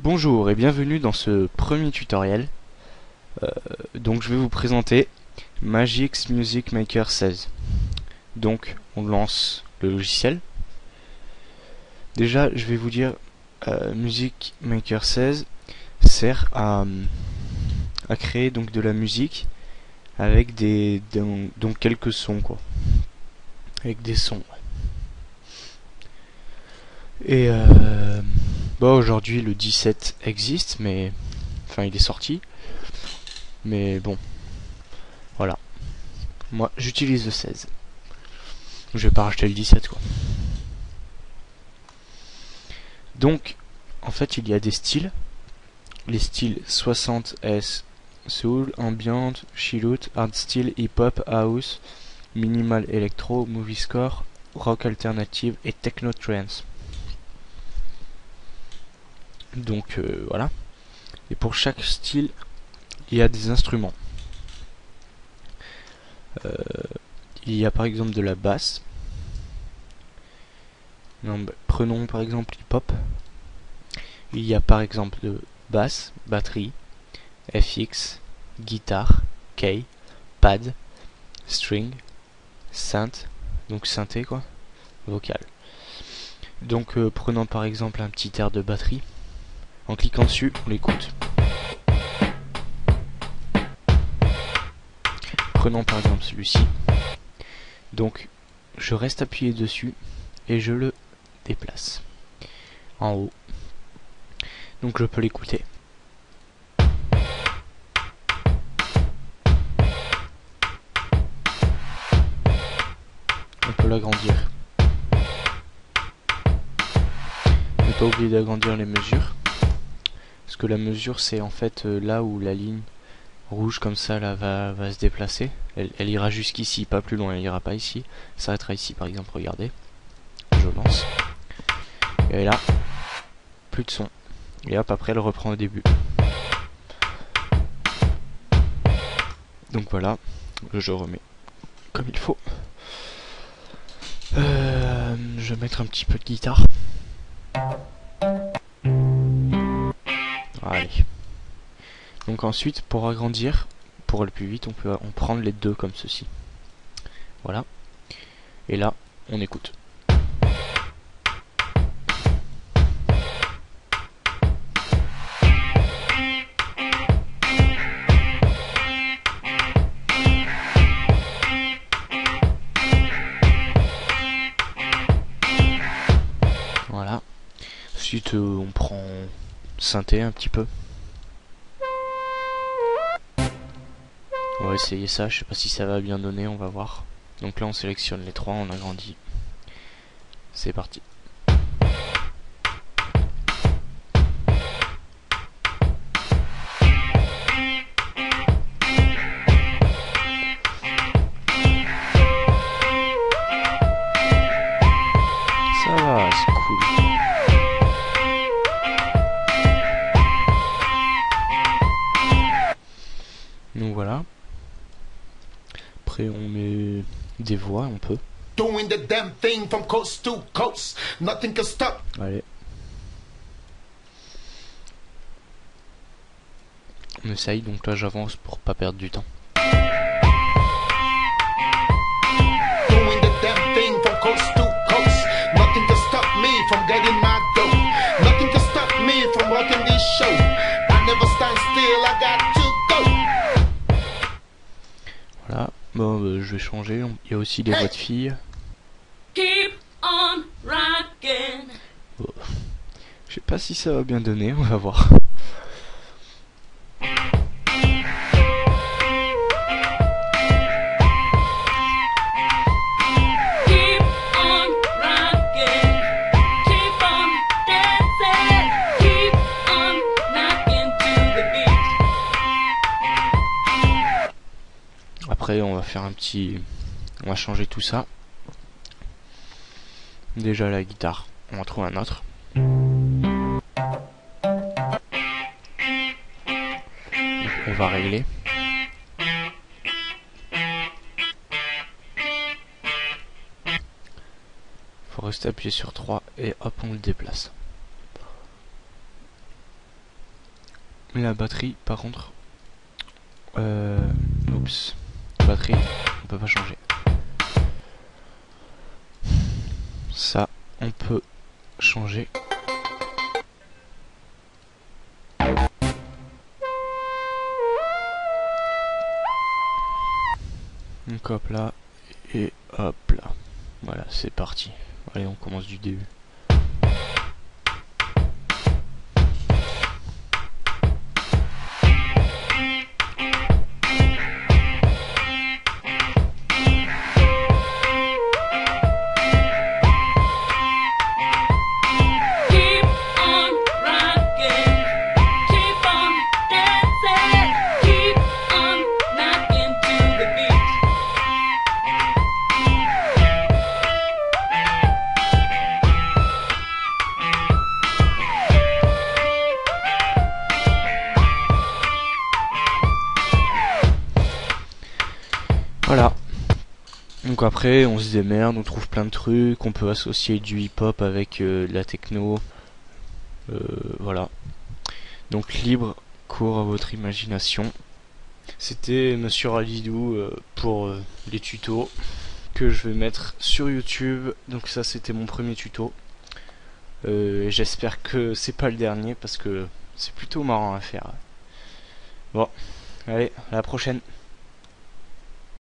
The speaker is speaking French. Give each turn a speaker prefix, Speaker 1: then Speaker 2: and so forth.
Speaker 1: Bonjour et bienvenue dans ce premier tutoriel. Donc je vais vous présenter Magix Music Maker 16. Donc on lance le logiciel. Déjà je vais vous dire Music Maker 16 sert à créer donc de la musique avec donc quelques sons quoi. Avec des sons. Et aujourd'hui le 17 existe, mais enfin il est sorti, mais bon, voilà. Moi j'utilise le 16. Je vais pas racheter le 17 quoi. Donc en fait il y a des styles. Les styles 60S, soul, ambient, chillout, hardstyle, hip-hop, house, minimal electro, movie score, rock alternative et techno trance. Donc voilà. Et pour chaque style, il y a des instruments. Il y a par exemple de la basse. Prenons par exemple hip-hop. Il y a par exemple de basse, batterie, FX, guitare, key, pad, string, synth, donc synthé quoi, vocal. Donc prenons par exemple un petit air de batterie. En cliquant dessus, on l'écoute. Prenons par exemple celui-ci. Donc je reste appuyé dessus et je le déplace en haut. Donc je peux l'écouter. On peut l'agrandir. Ne pas oublier d'agrandir les mesures. Parce que la mesure c'est en fait là où la ligne rouge comme ça là va se déplacer. Elle ira jusqu'ici, pas plus loin, elle ira pas ici. Elle s'arrêtera ici par exemple, regardez. Je lance. Et là, plus de son. Et hop, après elle reprend au début. Donc voilà, je remets comme il faut. Je vais mettre un petit peu de guitare. Allez. Donc ensuite, pour agrandir, pour aller plus vite, on peut prendre les deux comme ceci. Voilà. Et là, on écoute. Voilà. Ensuite, on prend synthé un petit peu. On va essayer ça, je sais pas si ça va bien donner, on va voir. Donc là on sélectionne les trois, on agrandit. C'est parti. Ça va, c'est cool. Donc voilà. Après on met des voix, on peut.
Speaker 2: Doing the damn thing from coast to coast. Nothing can stop.
Speaker 1: Allez. On essaye, donc là j'avance pour pas perdre du temps.
Speaker 2: Doing the damn thing from coast to coast. Nothing can stop me from getting my dough. Nothing can stop me from rocking this show. I never stand still, I got to go.
Speaker 1: Voilà. Bon, je vais changer. Il y a aussi des voix de filles.
Speaker 3: Keep on rocking.
Speaker 1: Bon. Je sais pas si ça va bien donner, on va voir.
Speaker 3: Keep on rocking. Keep on dancing. Keep on knocking to the beat.
Speaker 1: Après, on va faire un petit... On va changer tout ça. Déjà la guitare, on va trouver un autre. Donc, on va régler. Faut rester appuyé sur 3 et hop on le déplace. La batterie, par contre, oups, batterie, on peut pas changer. Ça, on peut changer. Donc hop là, et hop là. Voilà, c'est parti. Allez, on commence du début.
Speaker 3: Keep on rocking, keep on dancing, keep on knocking to the beat.
Speaker 1: Voilà. Donc après, on se démerde, on trouve plein de trucs, on peut associer du hip-hop avec de la techno. Voilà. Donc libre cours à votre imagination. C'était Monsieur Ralidou pour les tutos que je vais mettre sur YouTube. Donc ça, c'était mon premier tuto. J'espère que c'est pas le dernier parce que c'est plutôt marrant à faire. Bon, allez, à la prochaine.